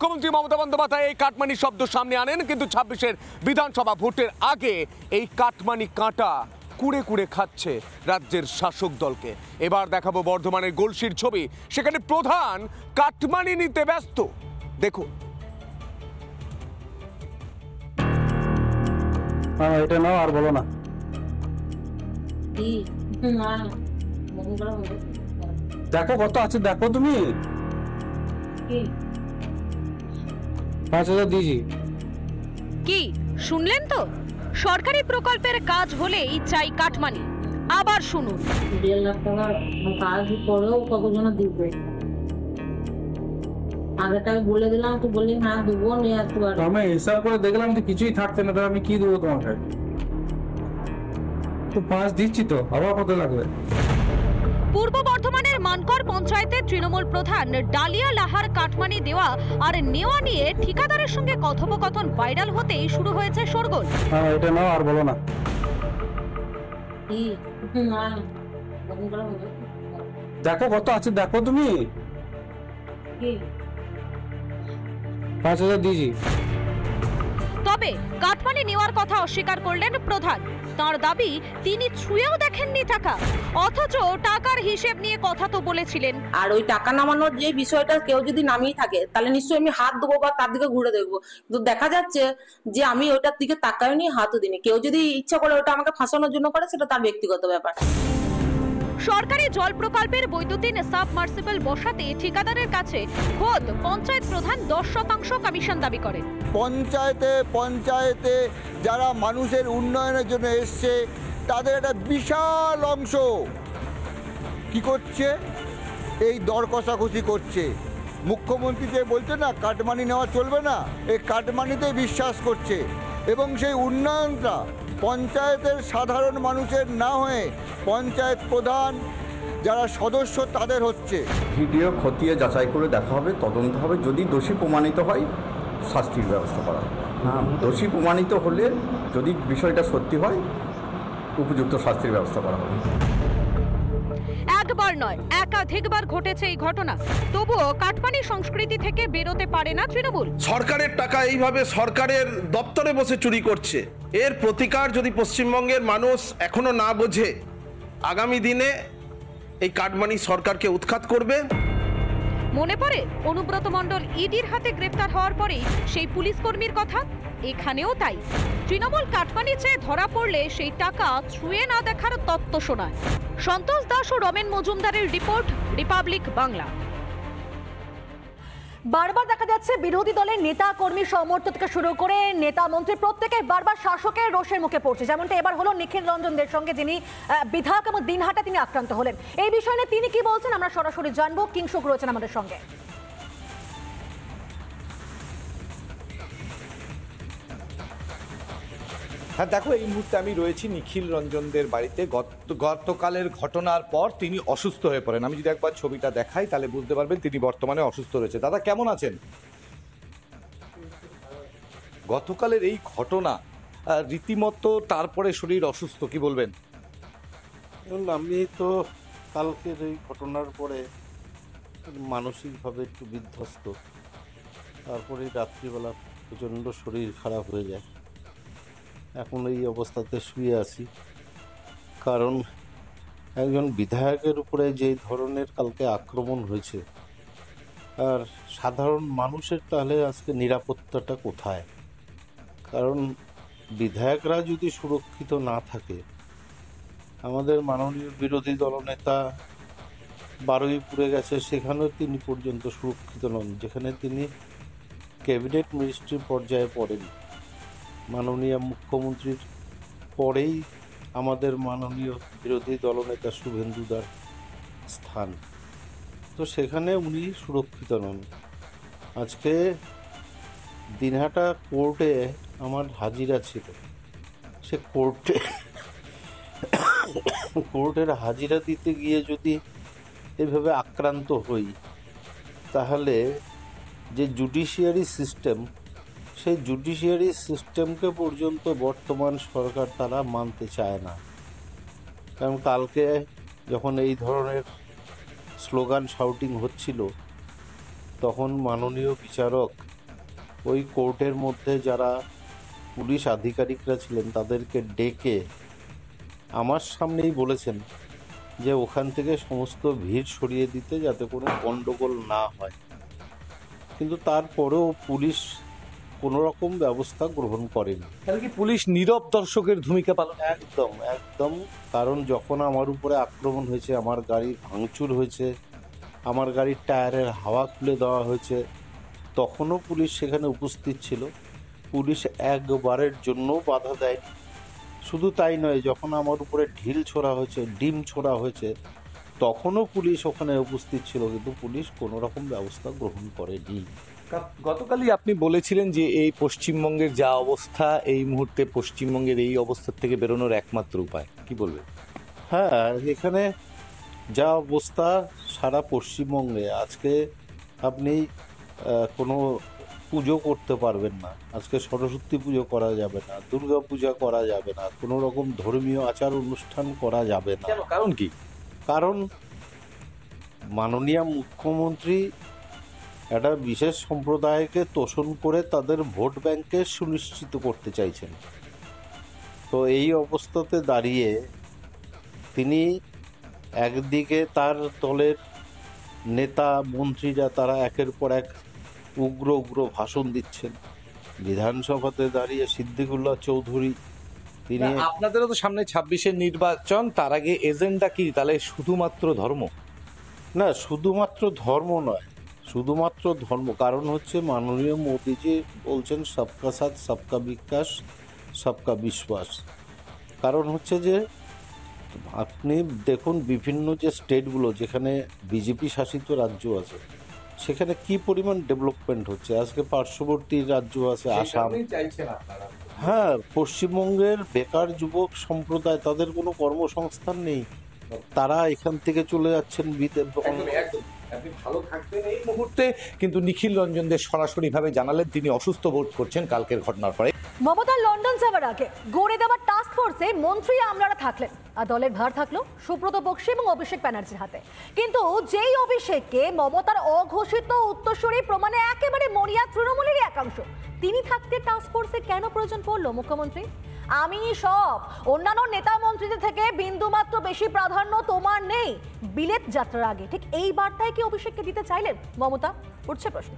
মুখ্যমন্ত্রী মমতা বন্দ্যোপাধ্যায় এই কাটমানি শব্দ সামনে আনেন, কিন্তু 26-এর বিধানসভা ভোটের আগে এই কাটমানি কাঁটা কুড়ে কুড়ে খাচ্ছে রাজ্যের শাসক দলকে। এবার দেখাবো বর্ধমানের গলসির ছবি, সেখানে প্রধান কাটমানি নিতে ব্যস্ত। দেখুন। এটা নাও আর বলো না। দেখো কত আছে, দেখো তুমি। 5000 দিয়েছি। কি শুনলেন তো? সরকারি প্রকল্পের কাজ হলেই চাই কাটমানি। আবার শুনুন। 1.5 লাখ টাকা কাজ করেও কতজন দিবে? আগে টাকা বলে দিলাম, তো বললি হ্যাঁ দেবো, নিয়ে আসতে পারবো। আমি হিসাব করে দেখলাম যে কিছুই থাকছে না, আমি কি দেবো তোমাকে? তো 5 দিচ্ছি, তো আবার কত লাগবে? পূর্ব বর্ধমানের মানকর পঞ্চায়েতে তৃণমূল প্রধান ডালিয়া লাহার কাটমানি দেওয়া আর নেওয়া নিয়ে ঠিকাদারের সঙ্গে কথোপকথন ভাইরাল হতেই শুরু হয়েছে শোরগোল। এটা নাও আর বলো না। দেখো কত আছে, দেখো তুমি। 5000 দিয়েছি। তবে কাটমানি নেওয়ার কথা অস্বীকার করলেন প্রধান। তার দাবি তিনি ছুঁয়েও দেখেননি টাকা, অথচ টাকার হিসেব নিয়ে কথা তো বলেছিলেন। আর ওই টাকা নামানোর যে বিষয়টা কেউ যদি নামিয়ে থাকে, তাহলে নিশ্চয়ই আমি হাত দেবো বা তার দিকে ঘুরে দেখবো। কিন্তু দেখা যাচ্ছে যে আমি ওইটার দিকে তাকাই নি, হাতও দিনি। কেউ যদি ইচ্ছা করে ওটা আমাকে ফাঁসানোর জন্য করে, সেটা তার ব্যক্তিগত ব্যাপার। সরকারি জল প্রকল্পের বৈদ্যুতিন সাবমার্সিবল বসাতে ঠিকাদারের কাছে খোদ পঞ্চায়েত প্রধান 10% কমিশন দাবি করেন। পঞ্চায়েতে যারা মানুষের উন্নয়নের জন্য এসছে, তাদের একটা বিশাল অংশ কি করছে, এই দর কষাকষি করছে। মুখ্যমন্ত্রী যে বলছে না কাটমানি নেওয়া চলবে না, এই কাটমানিতে বিশ্বাস করছে, এবং সেই উন্নয়নটা পঞ্চায়েতের সাধারণ মানুষের না হয়ে পঞ্চায়েত প্রধান যারা সদস্য তাদের হচ্ছে। ভিডিও খতিয়ে যাচাই করে দেখা হবে, তদন্ত হবে, যদি দোষী প্রমাণিত হয় শাস্তির ব্যবস্থা করা হবে। দোষী প্রমাণিত হলে যদি বিষয়টা সত্যি হয় উপযুক্ত শাস্তির ব্যবস্থা করা হবে। একবার নয়, একাধিকবার ঘটেছে এই ঘটনা, তবুও কাটমানি সংস্কৃতি থেকে বেরোতে পারে না তৃণমূল। সরকারের টাকা এইভাবে সরকারের দপ্তরে বসে চুরি করছে, এর প্রতিকার যদি পশ্চিমবঙ্গের মানুষ এখনো না বোঝে, আগামী দিনে এই কাটমানি সরকারকে উৎখাত করবে। মনে পড়ে অনুব্রত মণ্ডল ইডির হাতে গ্রেফতার হওয়ার পরেই সেই পুলিশ কর্মীর কথা। এখানেও তাই, তৃণমূল কাটমানি চেয়ে ধরা পড়লে সেই টাকা ছুঁয়ে না দেখার তত্ত্ব শোনায়। সন্তোষ দাস ও রমেন মজুমদারের রিপোর্ট, রিপাবলিক বাংলা। বারবার দেখা যাচ্ছে বিরোধী দলের নেতা কর্মী সমর্থক থেকে শুরু করে নেতা মন্ত্রী প্রত্যেকে বারবার শাসকের রোষের মুখে পড়ছে। যেমনটা এবার হলো নিখিল রঞ্জন দের সঙ্গে, যিনি বিধায়ক এবং দিনহাটা তিনি আক্রান্ত হলেন। এই বিষয় নিয়ে তিনি কি বলছেন আমরা সরাসরি জানবো। কিংশুক রয়েছেন আমাদের সঙ্গে। হ্যাঁ দেখো, এই মুহূর্তে আমি রয়েছি নিখিল রঞ্জনদের বাড়িতে। গতকালের ঘটনার পর তিনি অসুস্থ হয়ে পড়েন। আমি যদি একবার ছবিটা দেখাই তাহলে বুঝতে পারবেন তিনি বর্তমানে অসুস্থ রয়েছে। দাদা কেমন আছেন? গতকালের এই ঘটনা রীতিমতো তারপরে শরীর অসুস্থ, কি বলবেন? আমি তো কালকের এই ঘটনার পরে মানসিকভাবে একটু বিধ্বস্ত। তারপরে রাত্রিবেলা প্রচণ্ড শরীর খারাপ হয়ে যায়। এখন এই অবস্থাতে শুয়ে আছি, কারণ একজন বিধায়কের উপরে যে ধরনের কালকে আক্রমণ হয়েছে, আর সাধারণ মানুষের তাহলে আজকে নিরাপত্তাটা কোথায়? কারণ বিধায়করা যদি সুরক্ষিত না থাকে, আমাদের মাননীয় বিরোধী দলনেতা বারুইপুরে গেছে, সেখানেও তিনি পর্যন্ত সুরক্ষিত নন, যেখানে তিনি ক্যাবিনেট মিনিস্ট্রি পর্যায়ে পড়েন। মাননীয় মুখ্যমন্ত্রীর পরেই আমাদের মাননীয় বিরোধী দলনেতা শুভেন্দুদার স্থান, তো সেখানে উনি সুরক্ষিত নন। আজকে দিনহাটা কোর্টে আমার হাজিরা ছিল। সে কোর্টের হাজিরা দিতে গিয়ে যদি এভাবে আক্রান্ত হই, তাহলে যে জুডিশিয়ারি সিস্টেম, সেই জুডিশিয়ারি সিস্টেমকে পর্যন্ত বর্তমান সরকার তারা মানতে চায় না। কারণ কালকে যখন এই ধরনের স্লোগান শাউটিং হচ্ছিল, তখন মাননীয় বিচারক ওই কোর্টের মধ্যে যারা পুলিশ আধিকারিকরা ছিলেন তাদেরকে ডেকে আমার সামনেই বলেছেন যে ওখান থেকে সমস্ত ভিড় সরিয়ে দিতে, যাতে কোনো গণ্ডগোল না হয়। কিন্তু তারপরেও পুলিশ কোনো রকম ব্যবস্থা গ্রহণ করেনি। তাহলে কি পুলিশ নীরব দর্শকের ভূমিকা পালন? একদম একদম। কারণ যখন আমার উপরে আক্রমণ হয়েছে, আমার গাড়ি ভাঙচুর হয়েছে, আমার গাড়ির টায়ারের হাওয়া খুলে দেওয়া হয়েছে, তখনও পুলিশ সেখানে উপস্থিত ছিল। পুলিশ একবারের জন্য বাধা দেয়নি। শুধু তাই নয়, যখন আমার উপরে ঢিল ছোড়া হয়েছে, ডিম ছোড়া হয়েছে, তখনও পুলিশ ওখানে উপস্থিত ছিল, কিন্তু পুলিশ কোনো রকম ব্যবস্থা গ্রহণ করেনি। গতকালই আপনি বলেছিলেন যে এই পশ্চিমবঙ্গের যা অবস্থা, এই মুহূর্তে পশ্চিমবঙ্গের এই অবস্থা থেকে বেরোনোর একমাত্র উপায় কি বলবেন? হ্যাঁ, এখানে যা অবস্থা সারা পশ্চিমবঙ্গে, আজকে আপনি কোনো পুজো করতে পারবেন না, আজকে সরস্বতী পুজো করা যাবে না, দুর্গা পূজা করা যাবে না, কোনো রকম ধর্মীয় আচার অনুষ্ঠান করা যাবে না। কারণ কি? কারণ মাননীয় মুখ্যমন্ত্রী একটা বিশেষ সম্প্রদায়কে তোষণ করে তাদের ভোট ব্যাংকে সুনিশ্চিত করতে চাইছেন। তো এই অবস্থাতে দাঁড়িয়ে তিনি একদিকে তার দলের নেতা মন্ত্রীরা তারা একের পর এক উগ্র উগ্র ভাষণ দিচ্ছেন। বিধানসভাতে দাঁড়িয়ে সিদ্দিকুল্লাহ চৌধুরী তিনি, আপনাদেরও তো সামনে 26-এর নির্বাচন, তার আগে এজেন্ডা কি তাহলে শুধুমাত্র ধর্ম? না, শুধুমাত্র ধর্ম নয়, শুধুমাত্র ধর্ম। কারণ হচ্ছে মাননীয় মোদীজি বলছেন সবকা সাথ সবকা বিকাশ সবকা বিশ্বাস। কারণ হচ্ছে যে আপনি দেখুন বিভিন্ন যে স্টেটগুলো যেখানে বিজেপি শাসিত রাজ্য আছে, সেখানে কি পরিমাণ ডেভেলপমেন্ট হচ্ছে। আজকে পার্শ্ববর্তী রাজ্য আছে আসাম। হ্যাঁ, পশ্চিমবঙ্গের বেকার যুবক সম্প্রদায়, তাদের কোনো কর্মসংস্থান নেই, তারা এখান থেকে চলে যাচ্ছেন। আপনি ভালো থাকবেন এই মুহূর্তে, কিন্তু নিখিল রঞ্জনদের সরাসরিভাবে জানালেন তিনি অসুস্থ বোধ করছেন কালকের ঘটনার পরে। মমতার লন্ডন যাওয়ার আগে গড়ে দেওয়া টাস্ক ফোর্সে মন্ত্রী আমলারা থাকলেন, আর দলের ভার থাকলো সুব্রত বক্সী এবং অভিষেক ব্যানার্জির হাতে। কিন্তু যেই অভিষেককে মমতার অঘোষিত উত্তরসূরি প্রমাণে একেবারে মরিয়া তৃণমূলেরই একাংশ, তিনি থাকতে টাস্ক ফোর্সে কেন প্রয়োজন পড়লো মুখ্যমন্ত্রী? আমি সব অন্যান্য নেতা মন্ত্রীদের থেকে বিন্দুমাত্র বেশি প্রাধান্য তোমার নেই বিলেত যাত্রার আগে, ঠিক এই বার্তায় কি অভিষেককে দিতে চাইলেন মমতা? উঠছে প্রশ্ন।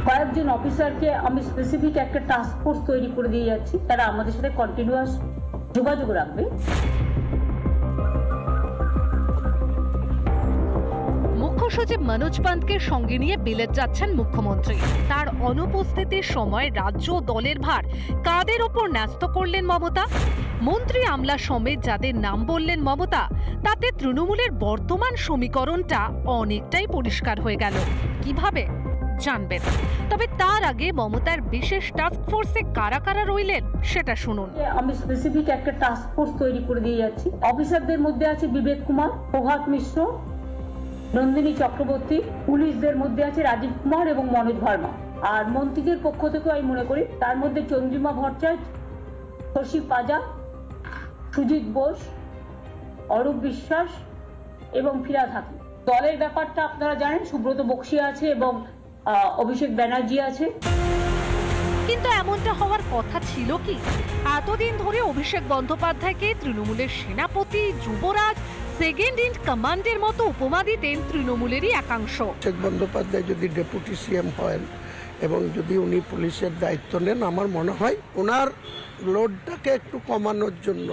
কয়েকজন অফিসারকে আমি স্পেসিফিক একটা টাস্ক ফোর্স তৈরি করে দিয়ে যাচ্ছি, তারা আমাদের সাথে কন্টিনিউয়াস যোগাযোগ রাখবে। মুখ্য সচিব মনোজ পান্তকে সঙ্গে নিয়ে বিলেত যাচ্ছেন মুখ্যমন্ত্রী। তার অনুপস্থিতির সময় রাজ্য দলের ভার কাদের ওপর ন্যস্ত করলেন মমতা? মন্ত্রী আমলা সমেত যাদের নাম বললেন মমতা, তাতে তৃণমূলের বর্তমান সমীকরণটা অনেকটাই পরিষ্কার হয়ে গেল। কিভাবে জানবেন, তবে তার আগে মমতার বিশেষ টাস্ক ফোর্সে কারা কারা রইলেন সেটা শুনুন। আমি স্পেসিফিক একটা টাস্ক ফোর্স তৈরি করে দিয়ে যাচ্ছি। অফিসারদের মধ্যে আছে বিবেক কুমার, প্রভাত মিশ্র, নন্দিনী চক্রবর্তী। পুলিশদের মধ্যে আছে রাজীব কুমার এবং মনোজ ভার্মা। আর মন্ত্রীদের পক্ষ থেকে আমি মনে করি তার মধ্যে চন্দ্রিমা ভট্টাচার্য, শশী পাজা, সুজিত বোস, অরূপ বিশ্বাস এবং ফিরাদ হাকিম। দলের ব্যাপারটা আপনারা জানেন, সুব্রত বক্সী আছে এবং অভিষেক ব্যানার্জি আছে। কিন্তু এমনটা হওয়ার কথা ছিল কি? এতদিন ধরে অভিষেক বন্দ্যোপাধ্যায়কে তৃণমূলের সেনাপতি, যুবরাজ, সেকেন্ড ইন কমান্ডের মতো উপমা দিতেন তৃণমূলেরই একাংশ। অভিষেক বন্দ্যোপাধ্যায় যদি ডেপুটি সিএম হন এবং যদি উনি পুলিশের দায়িত্ব নেন, আমার মনে হয় ওনার লোডটাকে একটু কমানোর জন্য।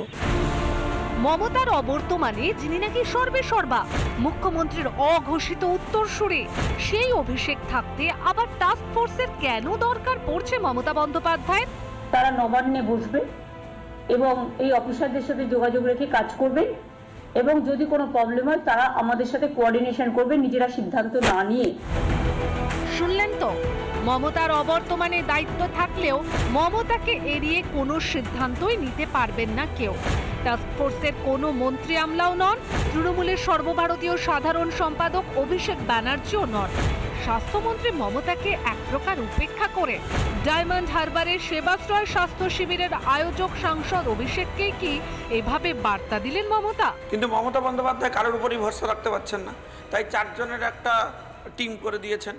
মমতার অবর্তমানে যিনি নাকি সর্বে সর্বা, মুখ্যমন্ত্রীর অঘোষিত উত্তরসূরি, সেই অভিষেক থাকতে আবার টাস্ক ফোর্সের কেন দরকার পড়ছে মমতা বন্দ্যোপাধ্যায়ের? তারা নবান্নে বসবে এবং এই অফিসারদের সাথে যোগাযোগ রেখে কাজ করবে, এবং যদি কোনো প্রবলেম হয় তারা আমাদের সাথে কোঅর্ডিনেশন করবে, নিজেরা সিদ্ধান্ত না নিয়ে। শুনলেন তো, মমতার অবর্তমানে দায়িত্ব থাকলেও মমতাকে এড়িয়ে কোনো সিদ্ধান্তই নিতে পারবেন না কেউ। টাস্ক ফোর্সের কোনো মন্ত্রী আমলাও নন, তৃণমূলের সর্বভারতীয় সাধারণ সম্পাদক অভিষেক ব্যানার্জিও নন। স্বাস্থ্যমন্ত্রী মমতাকে এক প্রকার উপেক্ষা করে ডায়মন্ড হারবারের সেবাশ্রয় স্বাস্থ্য শিবিরের আয়োজক সাংসদ অভিষেককে কি এভাবে বার্তা দিলেন মমতা? কিন্তু মমতা বন্দ্যোপাধ্যায় কারোর উপরই ভরসা রাখতে পারছেন না, তাই 4 জনের একটা টিম করে দিয়েছেন।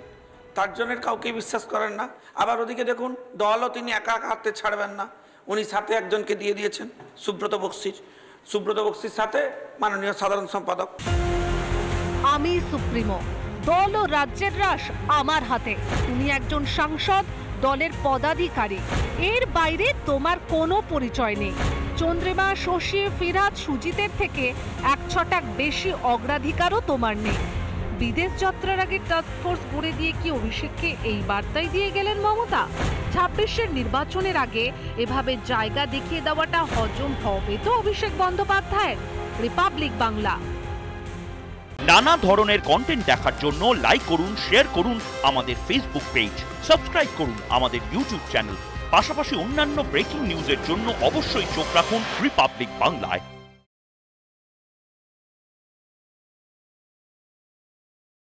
তার জন্য কাউকে বিশ্বাস করেন না। আবার ওদিকে দেখুন, দলও তিনি একা একা হাতে ছাড়বেন না, উনি সাথে একজনকে দিয়ে দিয়েছেন, সুব্রত বক্সির সাথে মাননীয় সাধারণ সম্পাদক। আমি সুপ্রিমো, দল ও রাজ্যের রাশ আমার হাতে। তুমি একজন সাংসদ, দলের পদাধিকারী, এর বাইরে তোমার কোনো পরিচয় নেই। চন্দ্রিমা, শশী, ফিরহাদ, সুজিতের থেকে 1 ছটাক বেশি অগ্রাধিকারও তোমার নেই। বিদেশ যাত্রার আগে টাস্কফোর্স গড়ে দিয়ে কি অভিষেককে এই বার্তাই দিয়ে গেলেন মমতা? 26-এর নির্বাচনের আগে এভাবে জায়গা দেখিয়ে দেওয়াটা হজম হবে তো অভিষেক বন্দ্যোপাধ্যায়ের? রিপাবলিক বাংলা। নানা ধরনের কন্টেন্ট দেখার জন্য লাইক করুন, শেয়ার করুন আমাদের ফেসবুক পেজ, সাবস্ক্রাইব করুন আমাদের ইউটিউব চ্যানেল। পাশাপাশি অন্যান্য ব্রেকিং নিউজের জন্য অবশ্যই চোখ রাখুন রিপাবলিক বাংলায়।